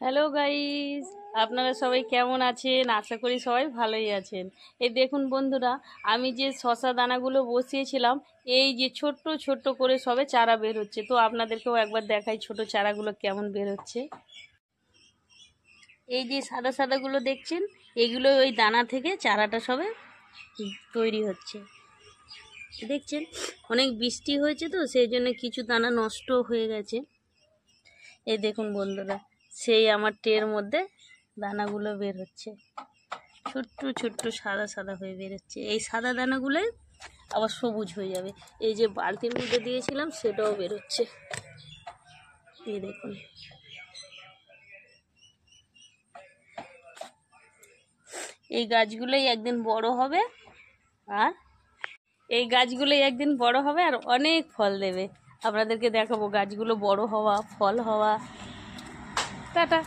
Hello guys, আপনারা সবাই কেমন আছেন? আশা করি সবাই ভালোই আছেন। এই দেখুন বন্ধুরা, আমি যে শশা দানাগুলো বসিয়েছিলাম, এই যে ছোট্ট ছোট্ট করে সবে চারা বের হচ্ছে। তো আপনাদেরকেও একবার দেখাই ছোট চারাগুলো কেমন বের হচ্ছে। এই যে সাদা সাদাগুলো দেখছেন, এগুলো ওই দানা থেকে চারাটা সবে তৈরি হচ্ছে। দেখছেন অনেক বৃষ্টি হয়েছে তো সেই জন্য কিছু দানা নষ্ট হয়ে গেছে। এই দেখুন বন্ধুরা, সেই আমার ট্রের মধ্যে দানাগুলো বের হচ্ছে, ছোট্ট ছোট্ট সাদা সাদা হয়ে বেরোচ্ছে। এই সাদা দানাগুলোই আবার সবুজ হয়ে যাবে। এই যে বালতির মধ্যে দিয়েছিলাম সেটাও বেরোচ্ছে। এই দেখুন, এই গাছগুলোই একদিন বড় হবে আর অনেক ফল দেবে। আপনাদেরকে দেখাবো গাছগুলো বড় হওয়া, ফল হওয়া। টাটা।